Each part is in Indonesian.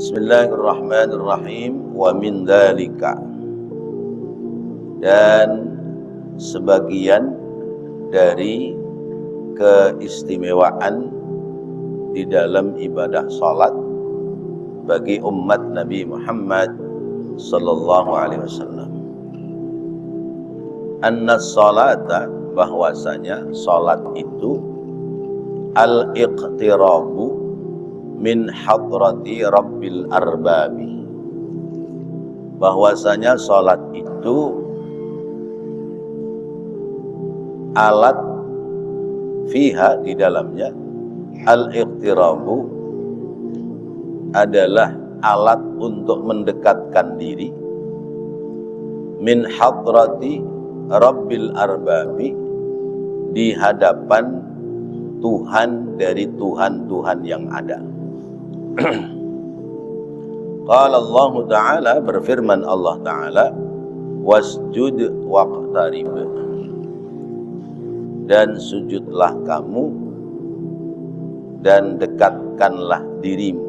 Bismillahirrahmanirrahim. Wa min dzalika, dan sebagian dari keistimewaan di dalam ibadah salat bagi umat Nabi Muhammad sallallahu alaihi wasallam. Anna salata, bahwasanya salat itu al-iqtirabu min hadrati rabbil arbabi, bahwasanya salat itu alat fiha, di dalamnya al-iqtirabu adalah alat untuk mendekatkan diri min hadrati rabbil arbabi, di hadapan Tuhan dari Tuhan-Tuhan yang ada. Qala Allah Ta'ala, berfirman Allah Ta'ala, wasjud waqtarib, dan sujudlah kamu dan dekatkanlah dirimu.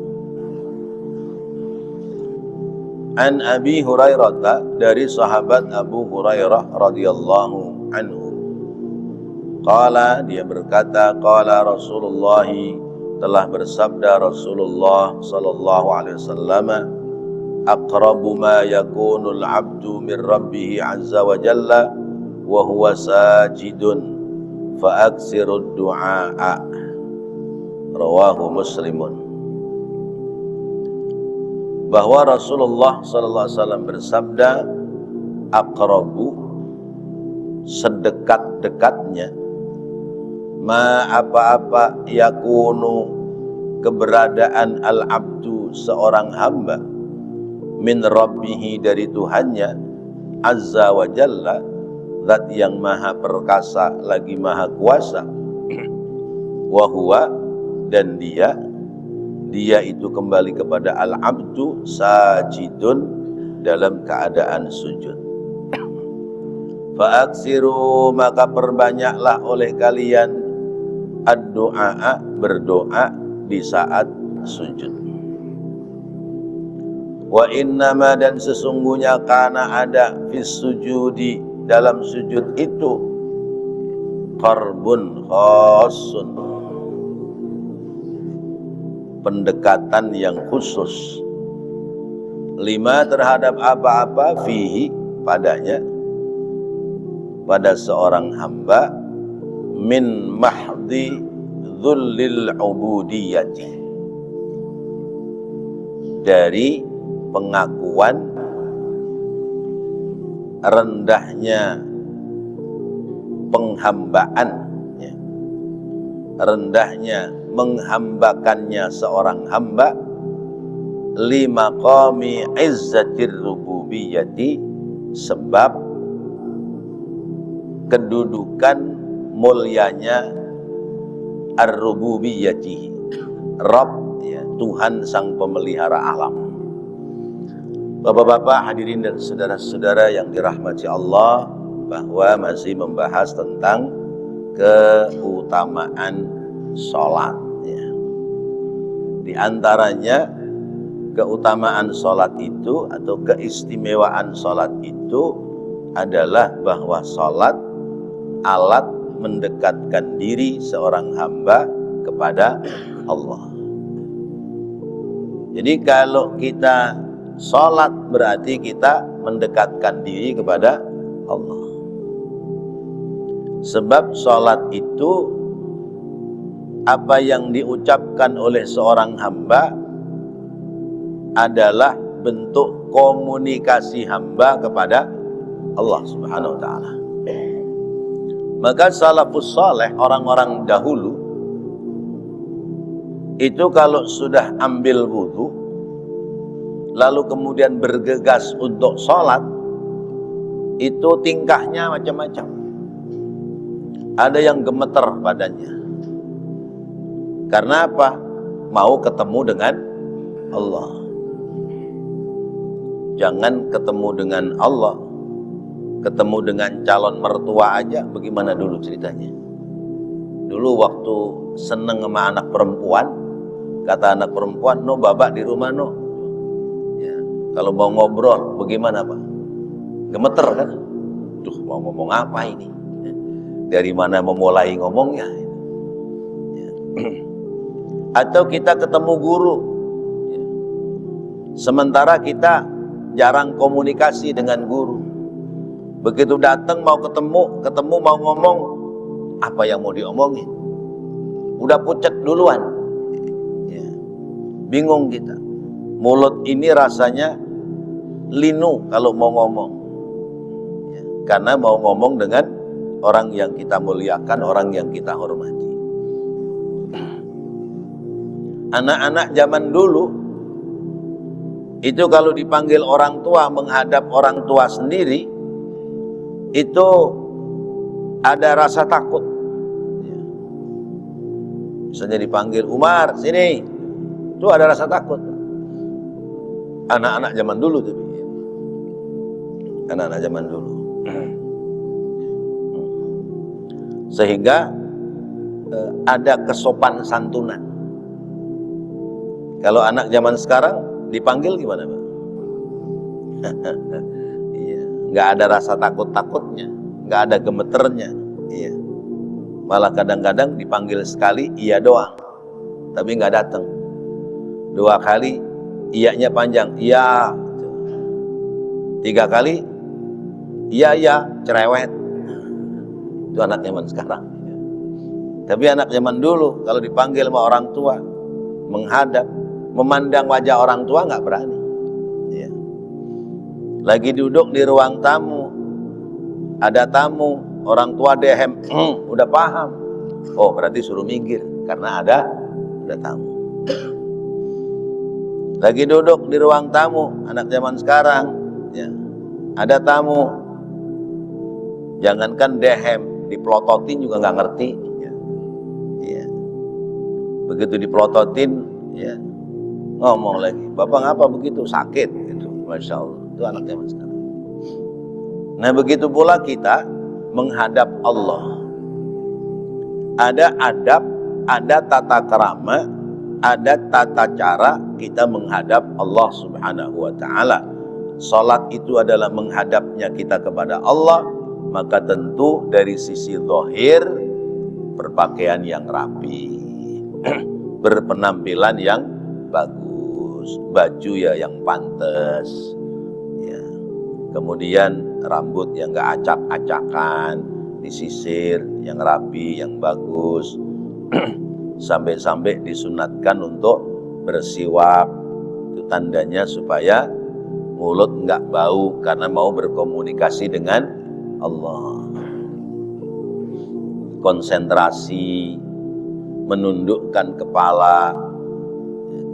An Abi Hurairah, dari sahabat Abu Hurairah radhiyallahu anhu, qala, dia berkata, qala Rasulullah, telah bersabda Rasulullah sallallahu alaihi wasallam, aqrabu ma yakunul abdu min rabbih azza wa jalla wa huwa sajidun fa aksirud du'a, rawahu Muslimun. Bahwa Rasulullah sallallahu alaihi wasallam bersabda, aqrabu, sedekat-dekatnya, ma apa-apa, yakunu, keberadaan al-abdu, seorang hamba, min rabbihi, dari Tuhannya, azza wa jalla, zat yang maha perkasa lagi maha kuasa, wa huwa, dan dia itu kembali kepada al-abdu, sajidun, dalam keadaan sujud. Fa'aksiru, maka perbanyaklah oleh kalian ad-du'a, berdoa di saat sujud. Wa innama, dan sesungguhnya, kana ada fis sujudi, dalam sujud itu, qarbun khassun, pendekatan yang khusus, lima, terhadap apa-apa, fihi, padanya, pada seorang hamba, min mahdi dhullil ubudiyati, dari pengakuan rendahnya penghambaan, ya, rendahnya menghambakannya seorang hamba, lima qami izzatir rububiyati, sebab kedudukan mulianya ar-rububiyyati, Rabb, ya, Tuhan sang pemelihara alam. Bapak-bapak, hadirin dan saudara-saudara yang dirahmati Allah, bahwa masih membahas tentang keutamaan sholat, ya. Di antaranya keutamaan sholat itu, atau keistimewaan sholat itu adalah bahwa sholat alat mendekatkan diri seorang hamba kepada Allah. Jadi kalau kita sholat, berarti kita mendekatkan diri kepada Allah. Sebab sholat itu, apa yang diucapkan oleh seorang hamba adalah bentuk komunikasi hamba kepada Allah Subhanahu wa ta'ala. Maka salafus saleh, orang-orang dahulu itu kalau sudah ambil wudu, lalu kemudian bergegas untuk sholat, itu tingkahnya macam-macam. Ada yang gemeter badannya. Karena apa? Mau ketemu dengan Allah. Jangan ketemu dengan Allah, ketemu dengan calon mertua aja, bagaimana dulu ceritanya? Dulu waktu seneng sama anak perempuan, kata anak perempuan, no babak di rumah no, Kalau mau ngobrol, bagaimana Pak? Gemeter kan? Duh, mau ngomong apa ini? Dari mana memulai ngomongnya? Atau kita ketemu guru, sementara kita jarang komunikasi dengan guru. Begitu datang mau ketemu mau ngomong, apa yang mau diomongin? Udah pucet duluan. Bingung kita. Mulut ini rasanya linu kalau mau ngomong, karena mau ngomong dengan orang yang kita muliakan, orang yang kita hormati. Anak-anak zaman dulu itu kalau dipanggil orang tua, menghadap orang tua sendiri, itu ada rasa takut. Misalnya dipanggil Umar, sini, itu ada rasa takut. Anak-anak zaman dulu tuh, anak-anak zaman dulu. Sehingga ada kesopan santunan. Kalau anak zaman sekarang dipanggil gimana Pak? Iya, nggak ada rasa takut-takutnya, nggak ada gemeternya. Iya. Malah kadang-kadang dipanggil sekali iya doang, tapi nggak datang. 2 kali iyanya panjang, iya. 3 kali iya cerewet. Itu anak zaman sekarang. Tapi anak zaman dulu kalau dipanggil sama orang tua, menghadap, memandang wajah orang tua nggak berani. Ya. Lagi duduk di ruang tamu, ada tamu, orang tua dehem, udah paham. Oh berarti suruh minggir karena ada tamu. Lagi duduk di ruang tamu, anak zaman sekarang, ya, ada tamu, jangankan dehem, diplototin juga nggak ngerti. Ya. Begitu diplototin, ya, ngomong lagi, bapak ngapa begitu, sakit gitu. Masya Allah, itu anak zaman sekarang. Nah begitu pula kita menghadap Allah, ada adab, ada tata krama, ada tata cara kita menghadap Allah Subhanahu wa ta'ala. Salat itu adalah menghadapnya kita kepada Allah, maka tentu dari sisi zahir berpakaian yang rapi, berpenampilan yang bagus, baju ya yang pantas, ya. Kemudian rambut yang gak acak-acakan, disisir yang rapi, yang bagus. Sampai-sampai disunatkan untuk bersiwak, itu tandanya supaya mulut nggak bau karena mau berkomunikasi dengan Allah. Konsentrasi, menundukkan kepala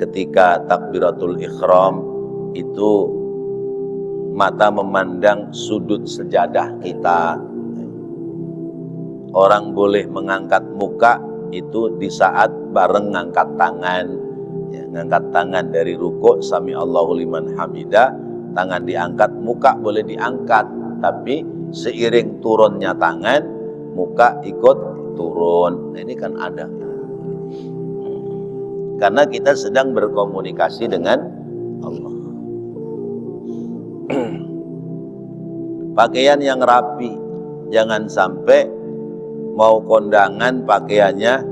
ketika takbiratul ihram, itu mata memandang sudut sejadah kita. Orang boleh mengangkat muka itu di saat bareng ngangkat tangan, ya, ngangkat tangan dari rukuk sami Allahu liman hamidah, tangan diangkat, muka boleh diangkat, tapi seiring turunnya tangan, muka ikut turun. Nah, ini kan ada, karena kita sedang berkomunikasi dengan Allah. Pakaian yang rapi, jangan sampai mau kondangan pakaiannya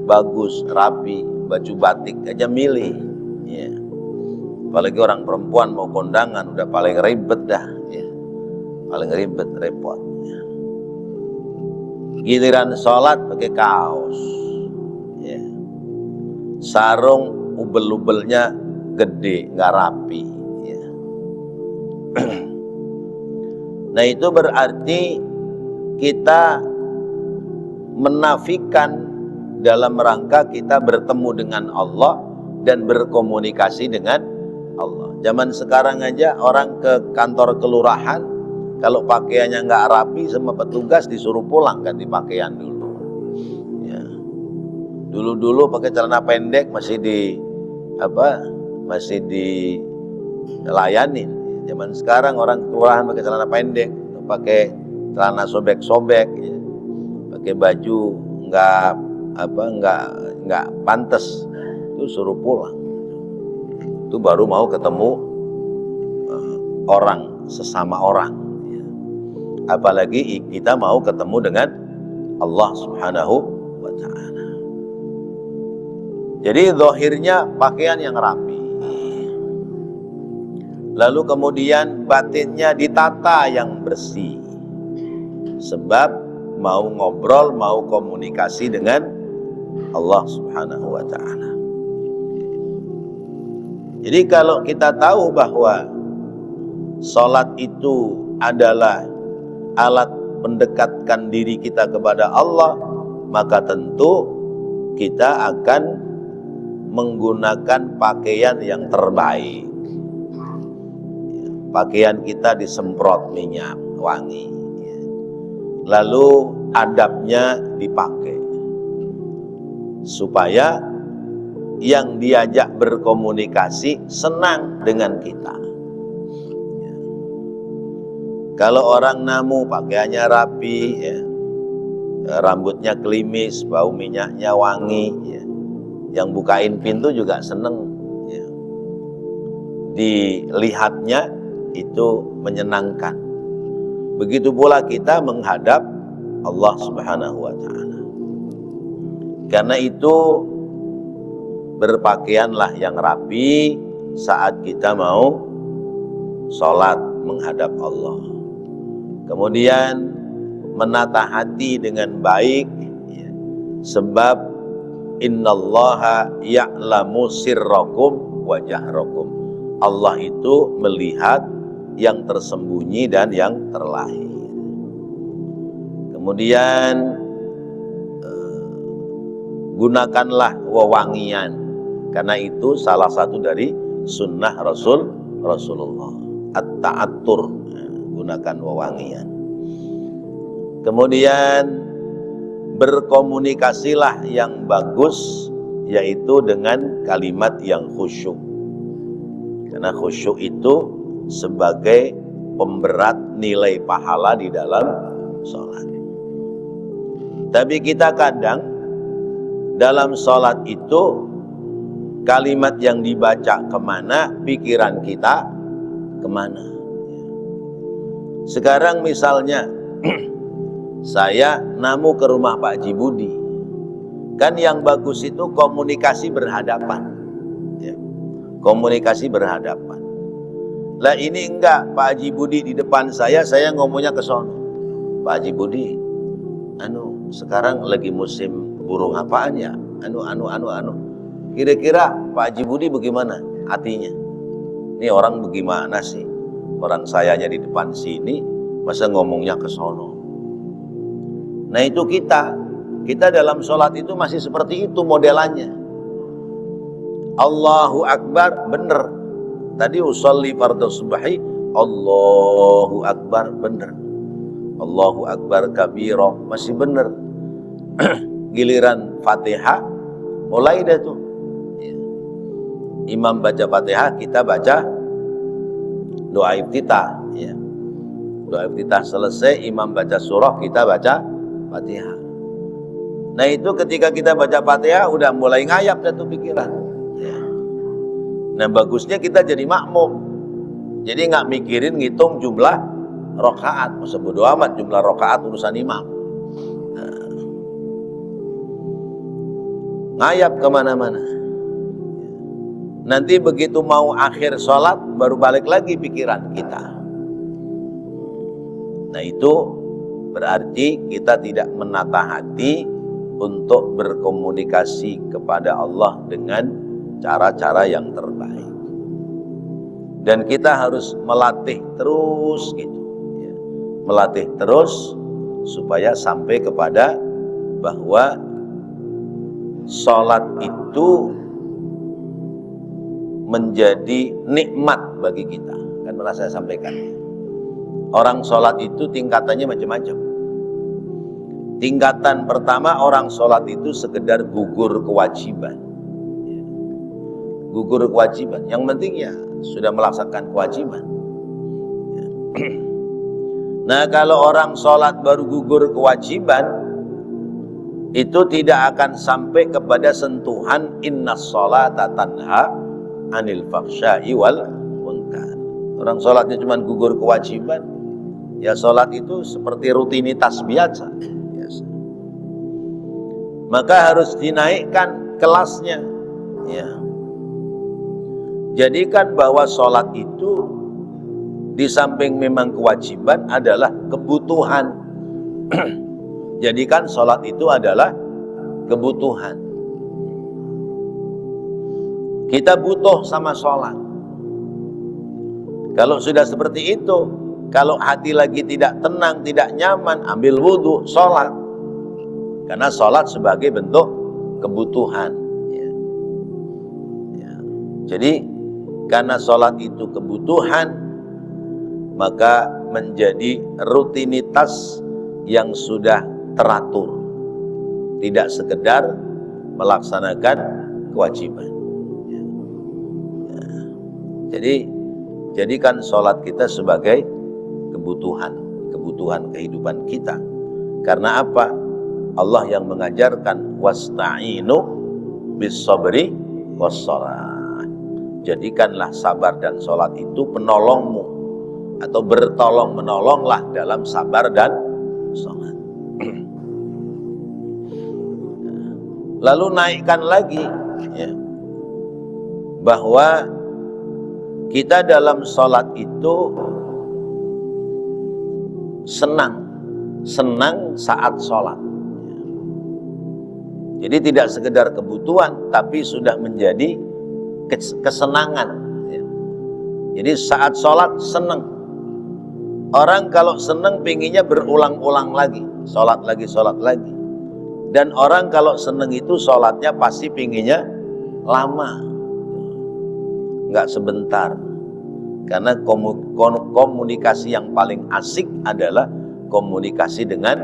bagus, rapi, baju batik aja milih, ya. Apalagi orang perempuan mau kondangan udah paling ribet dah, ya. Paling ribet, repot, ya. Giliran sholat pakai kaos, ya. Sarung ubel-ubelnya gede, nggak rapi, ya. Nah itu berarti kita menafikan dalam rangka kita bertemu dengan Allah dan berkomunikasi dengan Allah. Zaman sekarang aja orang ke kantor kelurahan, kalau pakaiannya nggak rapi sama petugas disuruh pulang ganti pakaian dulu. Ya. Dulu pakai celana pendek masih dilayanin. Zaman sekarang orang kelurahan pakai celana pendek, pakai celana sobek-sobek, ya. Pakai baju nggak pantas, itu suruh pulang. Itu baru mau ketemu orang, sesama orang. Apalagi kita mau ketemu dengan Allah Subhanahu wa ta'ala. Jadi zahirnya pakaian yang rapi, lalu kemudian batinnya ditata yang bersih, sebab mau ngobrol, mau komunikasi dengan Allah Subhanahu wa ta'ala. Jadi kalau kita tahu bahwa salat itu adalah alat mendekatkan diri kita kepada Allah, maka tentu kita akan menggunakan pakaian yang terbaik. Pakaian kita disemprot minyak wangi, lalu adabnya dipakai supaya yang diajak berkomunikasi senang dengan kita. Kalau orang namu pakaiannya rapi, rambutnya klimis, bau minyaknya wangi, yang bukain pintu juga seneng, dilihatnya itu menyenangkan. Begitu pula kita menghadap Allah Subhanahu wa ta'ala. Karena itu berpakaianlah yang rapi saat kita mau sholat menghadap Allah. Kemudian menata hati dengan baik, sebab innallaha ya'lamu sirrakum wa jahrakum. Allah itu melihat yang tersembunyi dan yang terlahir. Kemudian gunakanlah wewangian, karena itu salah satu dari sunnah Rasulullah, at-ta'attur, gunakan wewangian. Kemudian berkomunikasilah yang bagus, yaitu dengan kalimat yang khusyuk, karena khusyuk itu sebagai pemberat nilai pahala di dalam sholat. Tapi kita kadang dalam sholat itu kalimat yang dibaca kemana, pikiran kita kemana. Sekarang misalnya saya namu ke rumah Pak Haji Budi, kan yang bagus itu komunikasi berhadapan, komunikasi berhadapan. Lah ini enggak, Pak Haji Budi di depan saya ngomongnya ke sono. Pak Haji Budi, sekarang lagi musim burung apaan ya? Kira-kira Pak Haji Budi bagaimana hatinya? Ini orang bagaimana sih? Orang sayanya di depan sini, masa ngomongnya ke sono. Nah itu kita dalam sholat itu masih seperti itu modelannya. Allahu Akbar, bener. Tadi usolli fardhu subhi, Allahu Akbar, bener. Allahu Akbar kabira, masih bener. Giliran Fatihah, mulai dah tuh. Imam baca Fatihah, kita baca doa iftitah. Doa iftitah selesai, imam baca surah, kita baca Fatihah. Nah itu ketika kita baca Fatihah, udah mulai ngayap dah tuh pikiran. Nah bagusnya kita jadi makmum, jadi nggak mikirin ngitung jumlah rakaat, masa bodo amat jumlah rakaat urusan imam. Ngayap kemana-mana. Nanti begitu mau akhir sholat baru balik lagi pikiran kita. Nah itu berarti kita tidak menata hati untuk berkomunikasi kepada Allah dengan cara-cara yang terbaik. Dan kita harus melatih terus gitu, melatih terus supaya sampai kepada bahwa sholat itu menjadi nikmat bagi kita. Kan pernah saya sampaikan, orang sholat itu tingkatannya macam-macam. Tingkatan pertama, orang sholat itu sekedar gugur kewajiban. Gugur kewajiban, yang penting ya sudah melaksanakan kewajiban. Nah kalau orang sholat baru gugur kewajiban, itu tidak akan sampai kepada sentuhan innas sholata tanha anil fahsya'i wal munkar. Orang sholatnya cuma gugur kewajiban, ya sholat itu seperti rutinitas biasa. Maka harus dinaikkan kelasnya. Ya. Jadikan bahwa sholat itu di samping memang kewajiban adalah kebutuhan. Jadikan sholat itu adalah kebutuhan. Kita butuh sama sholat. Kalau sudah seperti itu, kalau hati lagi tidak tenang, tidak nyaman, ambil wudhu, sholat. Karena sholat sebagai bentuk kebutuhan. Ya. Ya. Jadi karena sholat itu kebutuhan, maka menjadi rutinitas yang sudah teratur, tidak sekedar melaksanakan kewajiban. Ya. Ya. Jadi jadikan sholat kita sebagai kebutuhan kehidupan kita. Karena apa? Allah yang mengajarkan wasta'inu bis-sabri was-shalah. Jadikanlah sabar dan sholat itu penolongmu, atau bertolong menolonglah dalam sabar dan sholat. Lalu naikkan lagi, ya, bahwa kita dalam sholat itu senang saat sholat. Jadi tidak sekedar kebutuhan, tapi sudah menjadi kesenangan. Jadi saat sholat senang. Orang kalau senang pinginnya berulang-ulang lagi, sholat lagi. Dan orang kalau senang itu sholatnya pasti pinginnya lama, nggak sebentar. Karena komunikasi yang paling asik adalah komunikasi dengan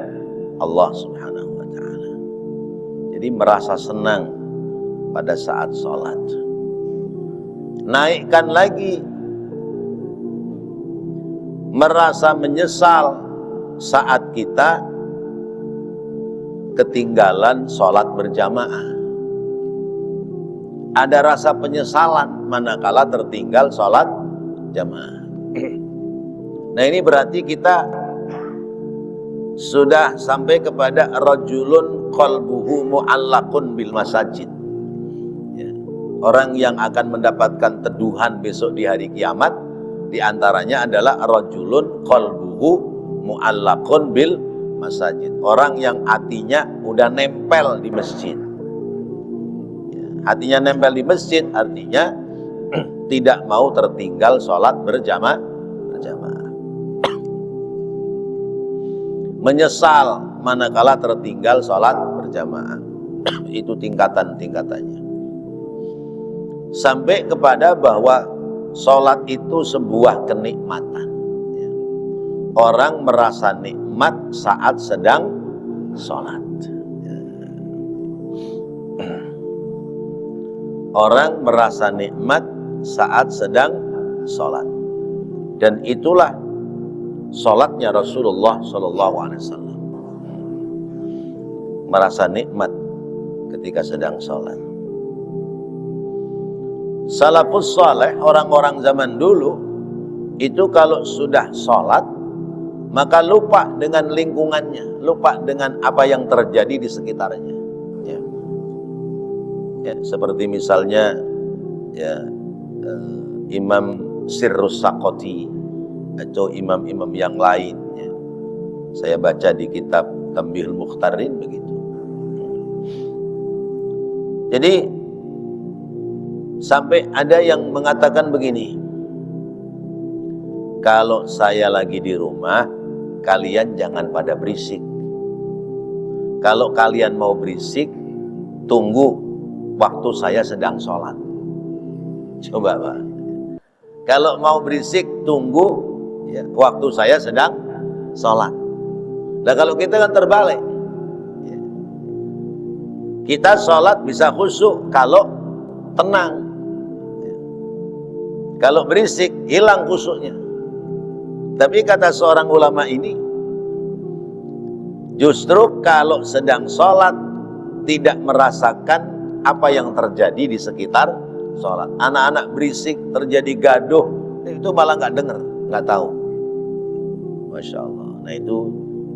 Allah Subhanahu wa Ta'ala. Jadi merasa senang pada saat sholat. Naikkan lagi, merasa menyesal saat kita ketinggalan sholat berjamaah. Ada rasa penyesalan manakala tertinggal sholat jamaah. Nah ini berarti kita sudah sampai kepada rajulun qalbuhu mu'allaqun bil masajid. Ya. Orang yang akan mendapatkan teduhan besok di hari kiamat, diantaranya adalah rajulun qalbuhu mu'allaqun bil masajid. Orang yang hatinya udah nempel di masjid. Ya. Hatinya nempel di masjid artinya tidak mau tertinggal sholat berjamaah. Menyesal manakala tertinggal sholat berjamaah. Itu tingkatan-tingkatannya. Sampai kepada bahwa sholat itu sebuah kenikmatan. Orang merasa nikmat saat sedang sholat. Orang merasa nikmat saat sedang sholat. Dan itulah sholatnya Rasulullah SAW. Merasa nikmat ketika sedang sholat. Salafus saleh, orang-orang zaman dulu, itu kalau sudah sholat, maka lupa dengan lingkungannya, lupa dengan apa yang terjadi di sekitarnya. Ya. Ya, seperti misalnya ya, Imam Sirrus Saqati atau imam-imam yang lain, ya. Saya baca di kitab Tanbihul Mukhtarin begitu. Jadi sampai ada yang mengatakan begini, kalau saya lagi di rumah, kalian jangan pada berisik. Kalau kalian mau berisik, tunggu waktu saya sedang sholat. Coba Pak. Kalau mau berisik, tunggu ya, waktu saya sedang sholat. Nah kalau kita kan terbalik, ya. Kita sholat bisa khusyuk kalau tenang, ya. Kalau berisik hilang khusyuknya. Tapi kata seorang ulama ini, justru kalau sedang sholat tidak merasakan apa yang terjadi di sekitar sholat. Anak-anak berisik, terjadi gaduh itu malah nggak dengar, nggak tahu. Masya Allah. Nah itu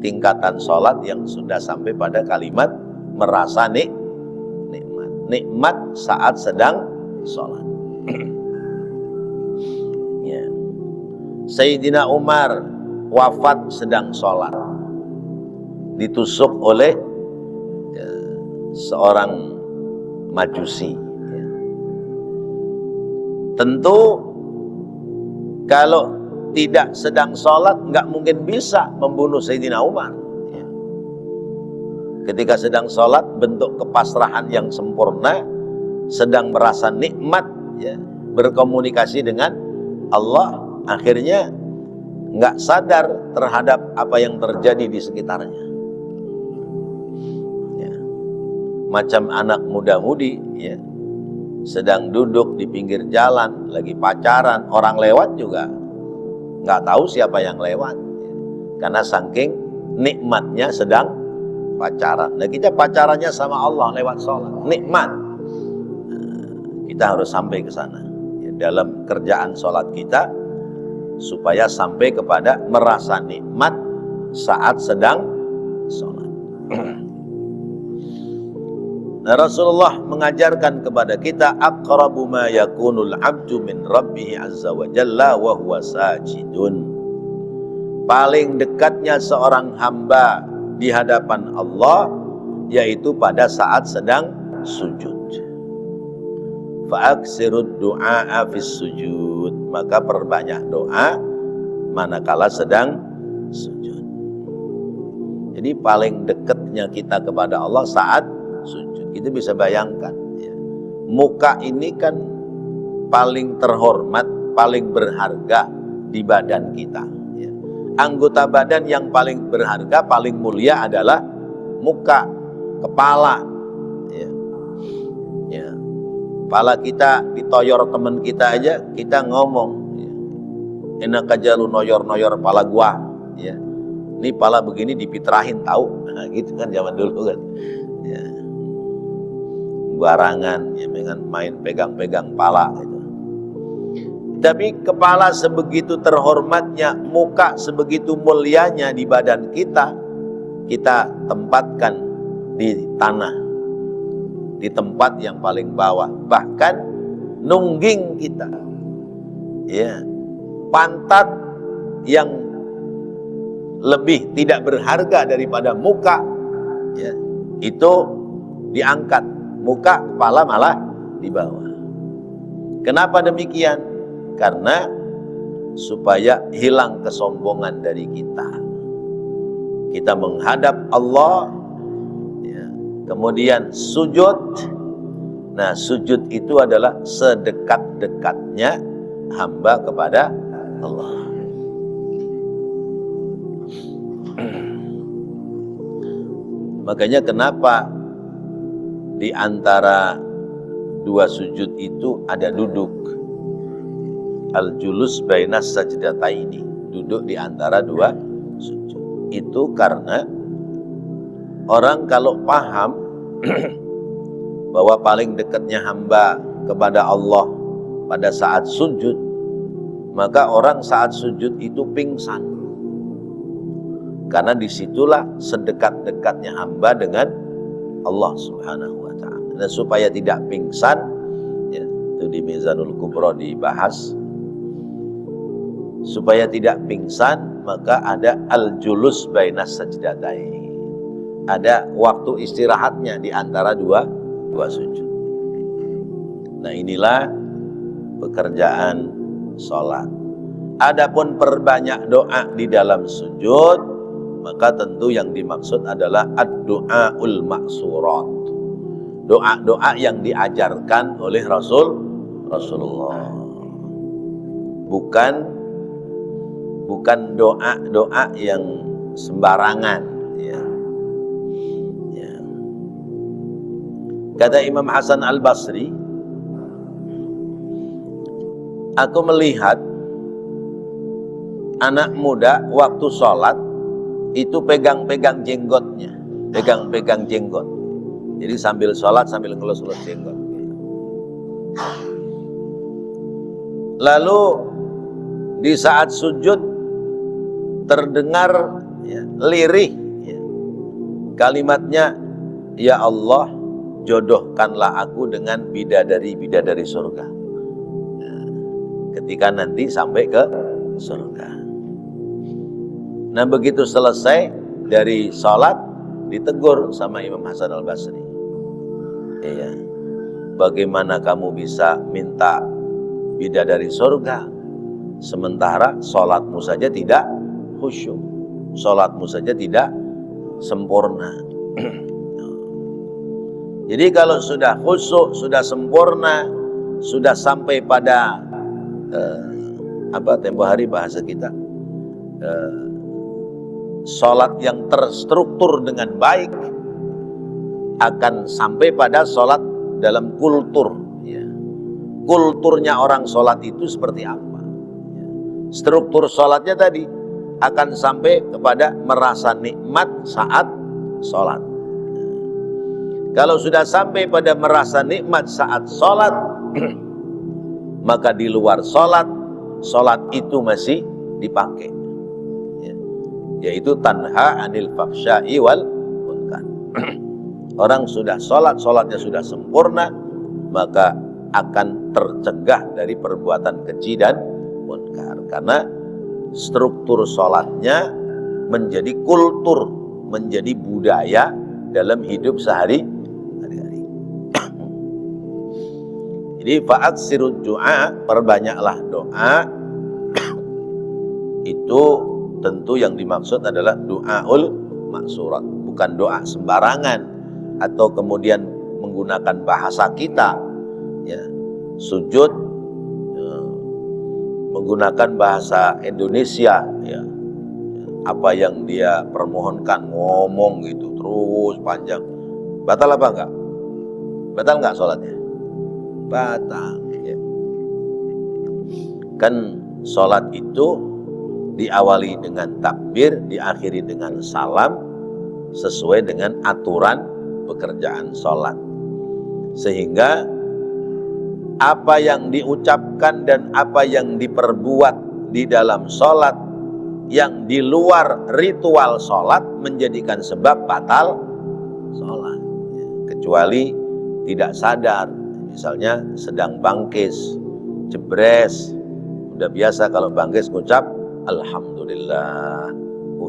tingkatan sholat yang sudah sampai pada kalimat merasa nikmat. Nikmat saat sedang sholat. Ya. Sayyidina Umar wafat sedang sholat, ditusuk oleh seorang Majusi. Ya. Tentu kalau tidak sedang sholat nggak mungkin bisa membunuh Sayyidina Umar. Ya. Ketika sedang sholat, bentuk kepasrahan yang sempurna, sedang merasa nikmat, ya, berkomunikasi dengan Allah, akhirnya nggak sadar terhadap apa yang terjadi di sekitarnya. Ya. Macam anak muda-mudi, ya, sedang duduk di pinggir jalan, lagi pacaran, orang lewat juga nggak tahu siapa yang lewat, ya. Karena saking nikmatnya sedang pacaran. Nah kita pacarannya sama Allah lewat sholat, nikmat. Nah, kita harus sampai ke sana, ya, dalam kerjaan sholat kita, supaya sampai kepada merasa nikmat saat sedang sholat. Nah, Rasulullah mengajarkan kepada kita, aqrabu ma yakunul abdu min rabbih azza wa jalla wa huwa sajidun. Paling dekatnya seorang hamba di hadapan Allah yaitu pada saat sedang sujud. Fa'aksirud du'a fis sujud, maka perbanyak doa manakala sedang sujud. Jadi paling dekatnya kita kepada Allah saat sujud. Kita bisa bayangkan, ya, muka ini kan paling terhormat, paling berharga di badan kita, ya. Anggota badan yang paling berharga, paling mulia adalah muka, kepala, ya. Ya. Kepala kita ditoyor teman kita aja, kita ngomong, ya, enak aja lu noyor-noyor pala gua, ya. Ini pala begini dipitrahin tahu, nah, gitu kan zaman dulu kan, ya. Barangan, ya, main pegang-pegang pala gitu. Tapi kepala sebegitu terhormatnya, muka sebegitu mulianya di badan kita, kita tempatkan di tanah, di tempat yang paling bawah, bahkan nungging kita, ya, pantat yang lebih tidak berharga daripada muka, ya, itu diangkat, muka, kepala malah di bawah. Kenapa demikian? Karena supaya hilang kesombongan dari kita. Kita menghadap Allah, ya, kemudian sujud. Nah, sujud itu adalah sedekat-dekatnya hamba kepada Allah. Makanya kenapa di antara dua sujud itu ada duduk. Al-julus bainas sajdataini, duduk di antara dua sujud. Itu karena orang kalau paham bahwa paling dekatnya hamba kepada Allah pada saat sujud, maka orang saat sujud itu pingsan. Karena disitulah sedekat-dekatnya hamba dengan Allah Subhanahu wa ta'ala. Dan supaya tidak pingsan, ya, itu di Mizanul Kubra dibahas, supaya tidak pingsan maka ada al-julus bainas sajdataini. Ada waktu istirahatnya di antara dua sujud. Nah, inilah pekerjaan sholat. Adapun perbanyak doa di dalam sujud, maka tentu yang dimaksud adalah ad-du'aul maksurat. Doa-doa yang diajarkan oleh Rasulullah. Bukan doa-doa yang sembarangan, ya. Ya. Kata Imam Hasan Al-Basri, aku melihat anak muda waktu sholat itu pegang-pegang jenggotnya, pegang-pegang jenggot. Jadi sambil sholat sambil ngelus-ngelus jenggot. Lalu Di saat sujud terdengar lirih kalimatnya, ya Allah, jodohkanlah aku dengan bidadari-bidadari surga ketika nanti sampai ke surga. Nah, begitu selesai dari sholat, ditegur sama Imam Hasan al-Basri. Iya, bagaimana kamu bisa minta bidadari surga sementara sholatmu saja tidak khusyuk, sholatmu saja tidak sempurna. Jadi kalau sudah khusyuk, sudah sempurna, sudah sampai pada tempo hari bahasa kita, sholat yang terstruktur dengan baik, akan sampai pada sholat dalam kultur. Kulturnya orang sholat itu seperti apa? Struktur sholatnya tadi akan sampai kepada merasa nikmat saat sholat. Kalau sudah sampai pada merasa nikmat saat sholat, maka di luar sholat, sholat itu masih dipakai, yaitu tanha anil fahsya'i wal munkar. Orang sudah sholat, sholatnya sudah sempurna, maka akan tercegah dari perbuatan keji dan munkar, karena struktur sholatnya menjadi kultur, menjadi budaya dalam hidup sehari-hari. Jadi fa'aksirud du'a, perbanyaklah doa. Itu tentu yang dimaksud adalah du'aul maksurat, bukan doa sembarangan atau kemudian menggunakan bahasa kita, sujud menggunakan bahasa Indonesia, apa yang dia permohonkan ngomong gitu terus panjang. Batal apa enggak? Batal enggak sholatnya? Batal. Kan sholat itu diawali dengan takbir, diakhiri dengan salam, sesuai dengan aturan pekerjaan sholat. Sehingga apa yang diucapkan dan apa yang diperbuat di dalam sholat yang di luar ritual sholat menjadikan sebab batal sholat, kecuali tidak sadar. Misalnya sedang bangkis, jebres, udah biasa kalau bangkis ngucap alhamdulillah,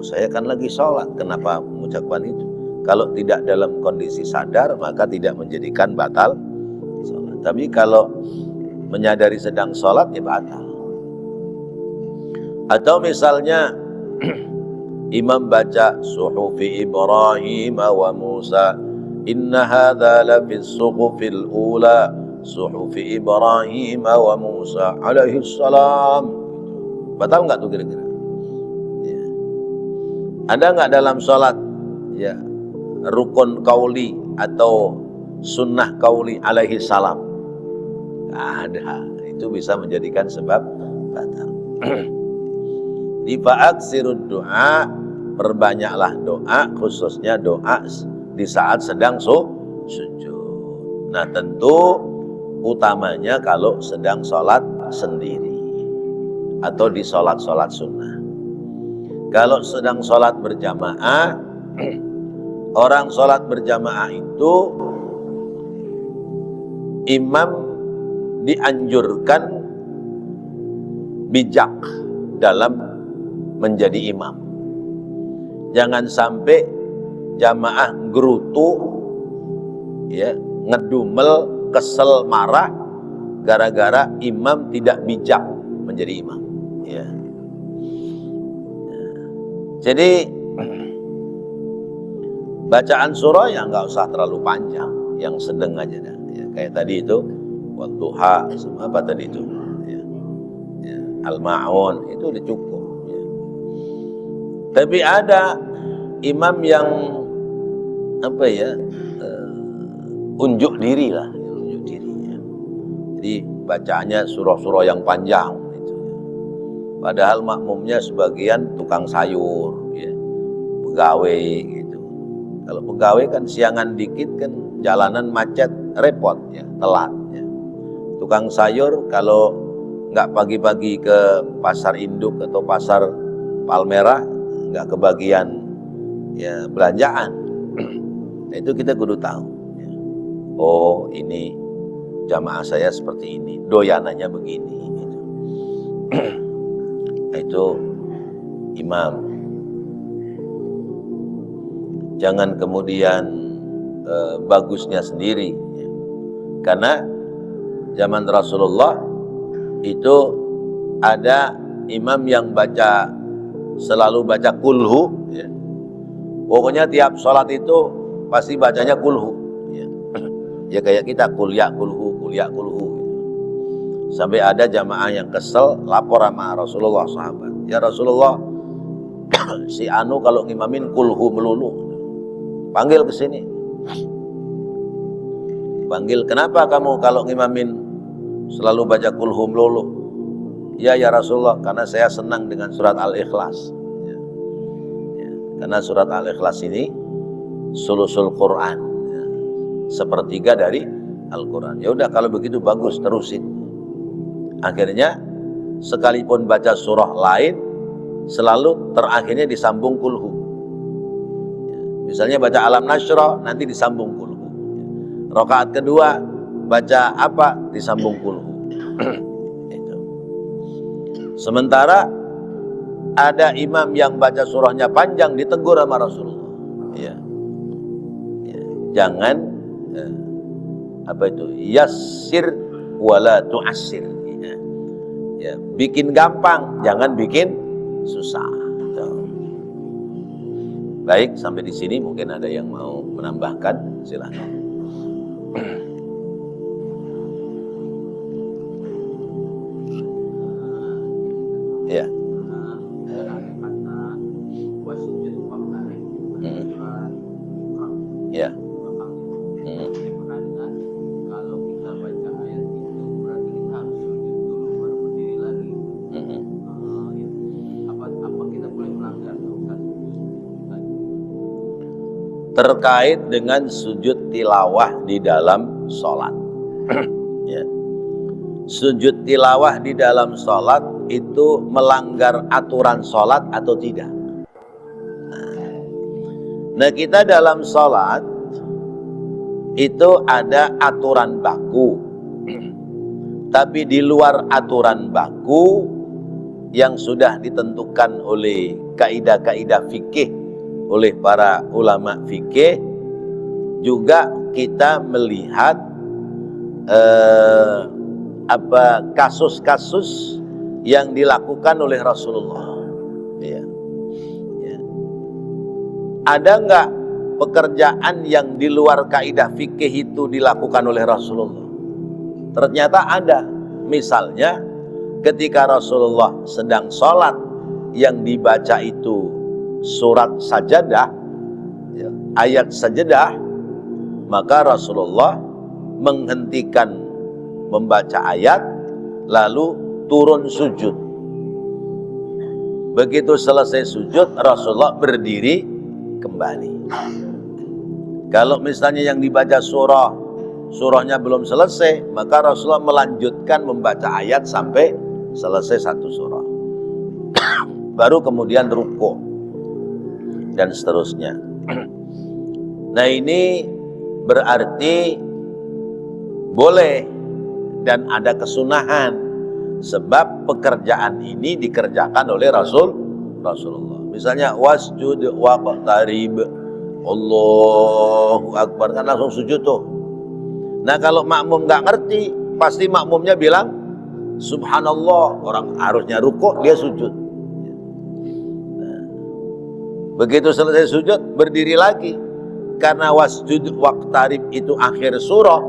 saya kan lagi sholat, kenapa mengucapkan itu? Kalau tidak dalam kondisi sadar, maka tidak menjadikan batal sholat. Tapi kalau menyadari sedang sholat, ya batal. Atau misalnya imam baca suhufi Ibrahim wa Musa, inna hadza lafis suhufil ula suhufi Ibrahim wa Musa alaihi salam. Batal nggak tuh kira-kira? Ada nggak dalam sholat rukun kauli atau sunnah kauli alaihi salam? Nggak ada. Itu bisa menjadikan sebab batal. Di fa'aksirud doa, perbanyaklah doa, khususnya doa di saat sedang sujud. Nah, tentu utamanya kalau sedang sholat sendiri atau di sholat-sholat sunnah. Kalau sedang sholat berjamaah, orang sholat berjamaah itu imam dianjurkan bijak dalam menjadi imam. Jangan sampai jamaah gerutu, ngedumel, kesel, marah gara-gara imam tidak bijak menjadi imam. Jadi bacaan surah yang nggak usah terlalu panjang, yang sedang aja dah. Kayak tadi itu wadduha, apa tadi itu, al-ma'un, itu udah cukup. Tapi ada imam yang unjuk diri lah, unjuk diri. Jadi bacaannya surah-surah yang panjang. Padahal makmumnya sebagian tukang sayur, pegawai gitu. Kalau pegawai kan siangan dikit kan jalanan macet, repot, telat. Tukang sayur kalau nggak pagi-pagi ke pasar induk atau pasar Palmerah, nggak kebagian ya belanjaan. Nah, itu kita kudu tahu. Oh, ini jamaah saya seperti ini, doyanannya begini. Gitu. Nah, itu imam. Jangan kemudian bagusnya sendiri, ya. Karena zaman Rasulullah itu ada imam yang selalu baca kulhu, ya. Pokoknya tiap sholat itu pasti bacanya kulhu, ya. Ya kayak kita kulya kulhu, kulya kulhu, gitu. Sampai ada jamaah yang kesel lapor sama Rasulullah sahabat, ya Rasulullah, si anu kalau ngimamin kulhu melulu, panggil ke sini. Panggil, kenapa kamu kalau ngimamin selalu baca kulhu melulu? Ya Rasulullah, karena saya senang dengan surat Al-Ikhlas, ya. Ya, karena surat Al-Ikhlas ini sulusul Quran, ya, sepertiga dari Al-Quran. Ya udah, kalau begitu bagus, terusin. Akhirnya sekalipun baca surah lain, selalu terakhirnya disambung kulhu. Ya, misalnya baca Alam Nashrah, nanti disambung kulhu. Rakaat kedua baca apa, disambung kulhu. Itu. Sementara ada imam yang baca surahnya panjang, ditegur sama Rasulullah. Ya. Ya. Jangan yassir wala tu'assir. Ya. Ya. Bikin gampang, jangan bikin susah. Gitu. Baik, sampai di sini mungkin ada yang mau menambahkan, silakan. Ya. Ya. Kalau kita baca ayat itu berarti kita harus sujud dulu baru berdiri lagi. Apa kita boleh melanggar terkait dengan sujud tilawah di dalam sholat? Ya. Sujud tilawah di dalam sholat itu melanggar aturan sholat atau tidak? Nah, kita dalam sholat itu ada aturan baku. Tapi di luar aturan baku yang sudah ditentukan oleh kaidah-kaidah fikih oleh para ulama fikih, juga kita melihat kasus-kasus yang dilakukan oleh Rasulullah. Ya. Ya. Ada nggak pekerjaan yang di luar kaidah fikih itu dilakukan oleh Rasulullah? Ternyata ada. Misalnya ketika Rasulullah sedang sholat yang dibaca itu surat sajadah, ya, ayat sajadah, maka Rasulullah menghentikan membaca ayat lalu turun sujud. Begitu selesai sujud, Rasulullah berdiri kembali. Kalau misalnya yang dibaca surahnya belum selesai, maka Rasulullah melanjutkan membaca ayat sampai selesai satu surah. Baru kemudian rukuk dan seterusnya. Nah, ini berarti boleh dan ada kesunahan, sebab pekerjaan ini dikerjakan oleh Rasulullah. Misalnya wasjud waqtarib, Allahu Akbar, kan langsung sujud tuh. Nah, kalau makmum nggak ngerti, pasti makmumnya bilang subhanallah, orang harusnya rukuk, dia sujud. Nah, begitu selesai sujud, berdiri lagi. Karena wasjud waqtarib itu akhir surah,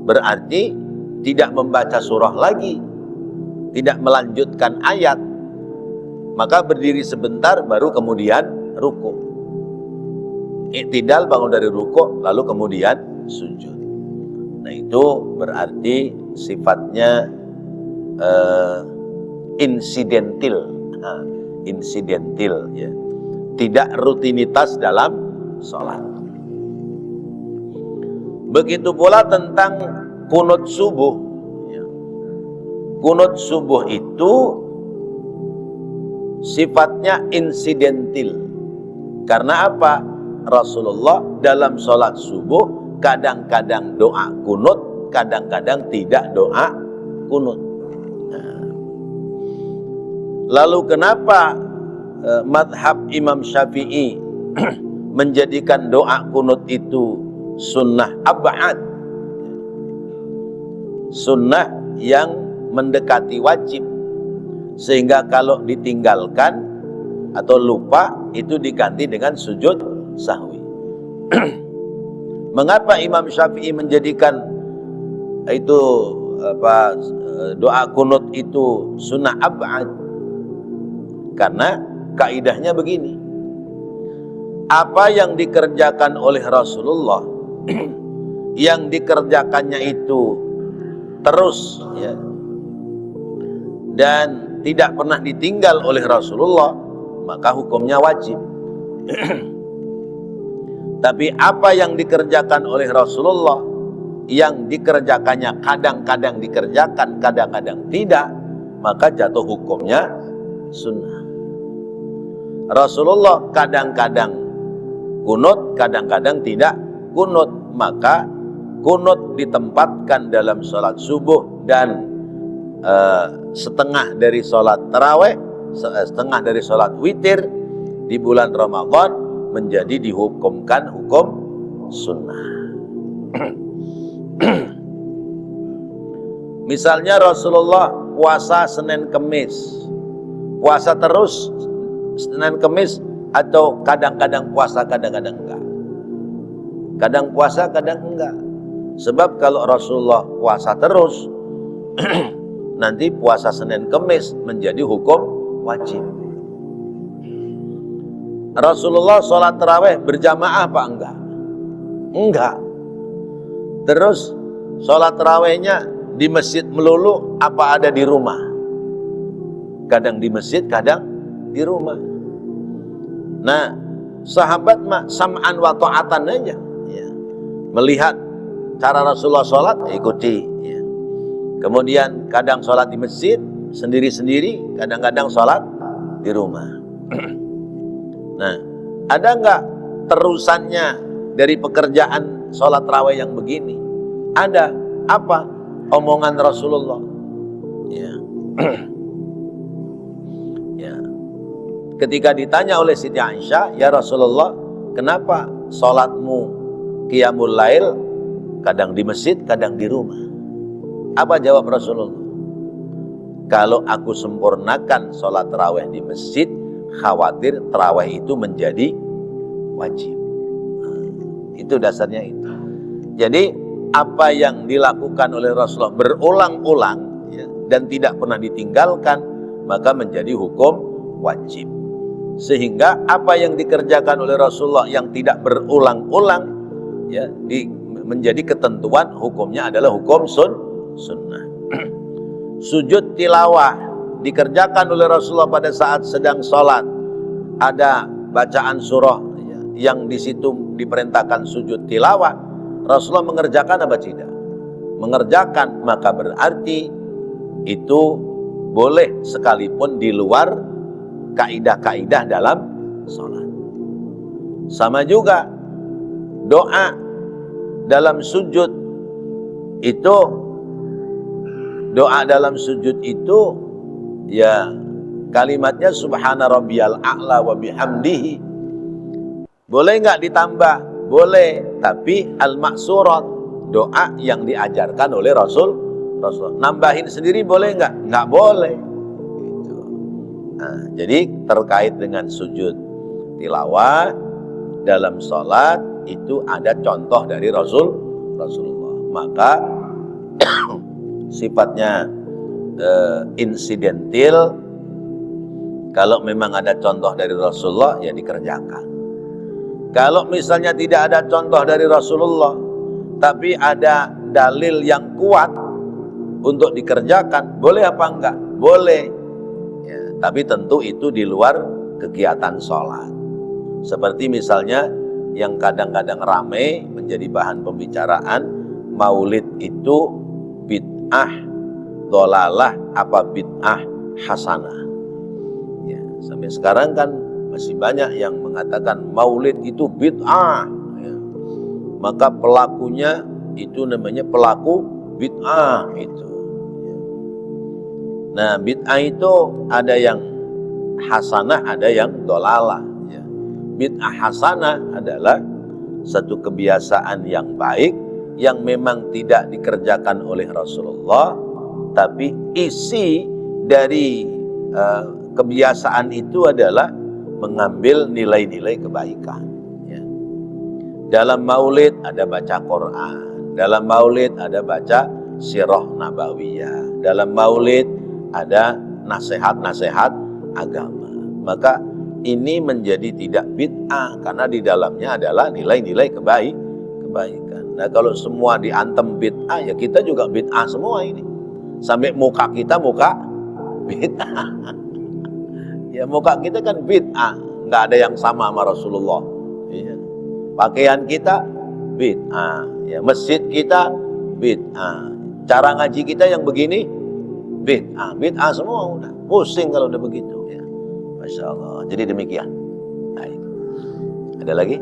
berarti tidak membaca surah lagi, tidak melanjutkan ayat, maka berdiri sebentar baru kemudian rukuk. Iktidal, bangun dari rukuk lalu kemudian sujud. Nah, itu berarti sifatnya insidentil, ya, tidak rutinitas dalam sholat. Begitu pula tentang kunut subuh, ya. kunut subuh itu sifatnya insidentil. Karena apa? Rasulullah dalam sholat subuh kadang-kadang doa kunut, kadang-kadang tidak doa kunut. Lalu kenapa madhab Imam Syafi'i menjadikan doa kunut itu sunnah ab'ad, sunnah yang mendekati wajib, sehingga kalau ditinggalkan atau lupa itu diganti dengan sujud sahwi. Mengapa Imam Syafi'i menjadikan itu doa kunut itu sunnah ab'ad? Karena kaidahnya begini, apa yang dikerjakan oleh Rasulullah yang dikerjakannya itu terus ya, dan tidak pernah ditinggal oleh Rasulullah, maka hukumnya wajib. Tapi apa yang dikerjakan oleh Rasulullah yang dikerjakannya kadang-kadang dikerjakan, kadang-kadang tidak, maka jatuh hukumnya sunnah. Rasulullah kadang-kadang kunut, kadang-kadang tidak kunut, maka kunut ditempatkan dalam sholat subuh dan setengah dari sholat taraweh, setengah dari sholat witir di bulan Ramadan menjadi dihukumkan hukum sunnah. Misalnya Rasulullah puasa Senin Kemis, puasa terus Senin Kemis, atau kadang-kadang puasa kadang-kadang enggak. Kadang puasa kadang enggak. Sebab kalau Rasulullah puasa terus nanti puasa Senin Kemis menjadi hukum wajib. Rasulullah sholat taraweh berjamaah apa enggak? Enggak. Terus sholat tarawehnya di masjid melulu apa ada di rumah? Kadang di masjid, kadang di rumah. Nah, sahabat mah sam'an wa ta'atan aja ya. Melihat cara Rasulullah sholat, ikuti ya. Kemudian kadang sholat di masjid sendiri-sendiri, kadang-kadang sholat di rumah. Nah, ada nggak terusannya dari pekerjaan sholat tarawih yang begini? Ada. Apa? Omongan Rasulullah ya. Ya. Ketika ditanya oleh Siti Aisyah, ya Rasulullah, kenapa sholatmu qiyamul lail kadang di masjid, kadang di rumah? Apa jawab Rasulullah? Kalau aku sempurnakan sholat tarawih di masjid, khawatir tarawih itu menjadi wajib. Itu dasarnya itu. Jadi apa yang dilakukan oleh Rasulullah berulang-ulang ya, dan tidak pernah ditinggalkan, maka menjadi hukum wajib. Sehingga apa yang dikerjakan oleh Rasulullah yang tidak berulang-ulang ya, menjadi ketentuan hukumnya adalah hukum sunnah. Sujud tilawah dikerjakan oleh Rasulullah pada saat sedang sholat. Ada bacaan surah ya, yang di situ diperintahkan sujud tilawah. Rasulullah mengerjakan apa tidak? Mengerjakan, maka berarti itu boleh sekalipun di luar kaidah-kaidah dalam sholat. Sama juga doa dalam sujud itu, doa dalam sujud itu ya kalimatnya subhana rabbiyal a'la wa bihamdihi. Boleh nggak ditambah? Boleh, tapi al-maksurat, doa yang diajarkan oleh Rasul. Nambahin sendiri boleh nggak? Nggak boleh. Nah, jadi terkait dengan sujud tilawah dalam sholat itu ada contoh dari Rasulullah. Maka sifatnya insidentil. Kalau memang ada contoh dari Rasulullah ya dikerjakan. Kalau misalnya tidak ada contoh dari Rasulullah, tapi ada dalil yang kuat untuk dikerjakan, boleh apa enggak? Boleh. Ya, tapi tentu itu di luar kegiatan sholat. Seperti misalnya yang kadang-kadang ramai menjadi bahan pembicaraan, maulid itu bid'ah dolalah, apa bid'ah hasanah. Ya, sampai sekarang kan masih banyak yang mengatakan maulid itu bid'ah. Ya. Maka pelakunya itu namanya pelaku bid'ah itu. Ya. Nah, bid'ah itu ada yang hasanah, ada yang dolalah. Ya. Bid'ah hasanah adalah satu kebiasaan yang baik yang memang tidak dikerjakan oleh Rasulullah, tapi isi dari kebiasaan itu adalah mengambil nilai-nilai kebaikan. Ya. Dalam maulid ada baca Quran, dalam maulid ada baca sirah nabawiyah, dalam maulid ada nasihat-nasihat agama. Maka ini menjadi tidak bid'ah karena di dalamnya adalah nilai-nilai kebaikan. Nah, kalau semua diantem bid'ah, ya kita juga bid'ah semua ini. Sampai muka kita muka bid'ah. Ya, muka kita kan bid'ah, nggak ada yang sama sama Rasulullah. Ya. Pakaian kita bid'ah, ya, masjid kita bid'ah, cara ngaji kita yang begini bid'ah, bid'ah semua udah. Pusing kalau udah begitu. Ya. Masya Allah. Jadi demikian. Baik. Ada lagi?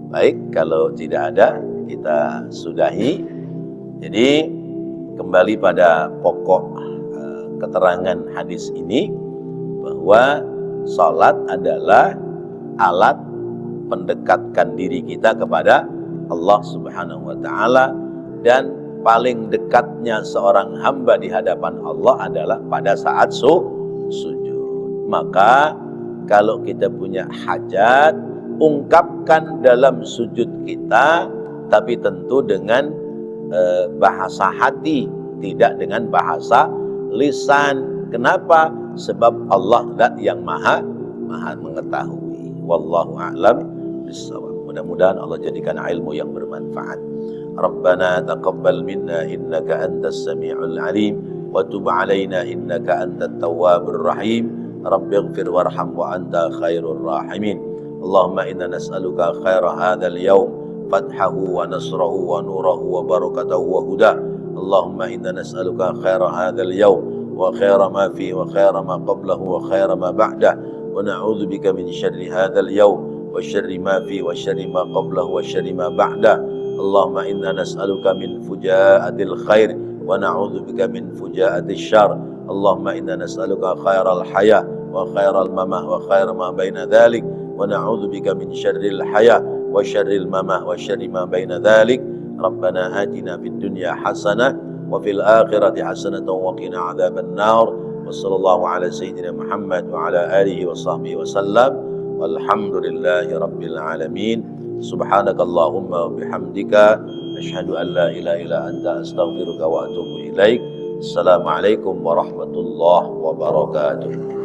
Baik, kalau tidak ada kita sudahi. Jadi kembali pada pokok keterangan hadis ini bahwa salat adalah alat mendekatkan diri kita kepada Allah Subhanahu wa taala, dan paling dekatnya seorang hamba di hadapan Allah adalah pada saat sujud. Maka kalau kita punya hajat, ungkapkan dalam sujud kita, tapi tentu dengan bahasa hati, tidak dengan bahasa lisan. Kenapa? Sebab Allah zat yang maha mengetahui. Wallahu a'lam bishawab. Mudah-mudahan Allah jadikan ilmu yang bermanfaat. Rabbana taqabbal minna innaka antas sami'ul alim wa tub 'alaina innaka antat tawwabur rahim. Rabbighfir warham wa anta khairur rahimin. Allahumma inna nas'aluka khaira hadzal yawm, fathahu wa nasrahu wa nurahu wa barakatahu wa hudah. Allahumma inna nas'aluka khaira hadzal yawm wa khaira ma fi wa khaira ma qablahu wa khaira ma ba'dah, wa na'udzu bika min syarri hadzal yawm wa syarri ma fi wa syarri ma qablahu wa syarri ma ba'dah. Allahumma inna nas'aluka min fujaatil khair wa na'udzu bika min fujaatil syarr. Allahumma inna nas'aluka khairal haya wa khairal mamah wa khaira ma baina dzalik, wa na'udzu bika min syarril haya wa syarril mamah wa syarri ma baina dzalik. Rabbana atina fid dunya hasanah wa fil akhirati hasanatan wa qina adzaban nar. Wa sallallahu ala sayyidina Muhammad wa ala alihi wa sahbihi wa sallam. Walhamdulillahi rabbil alamin. Subhanakallahumma wa bihamdika asyhadu an la ilaha illa anta astaghfiruka wa atubu ilaik. Assalamualaikum warahmatullahi wabarakatuh.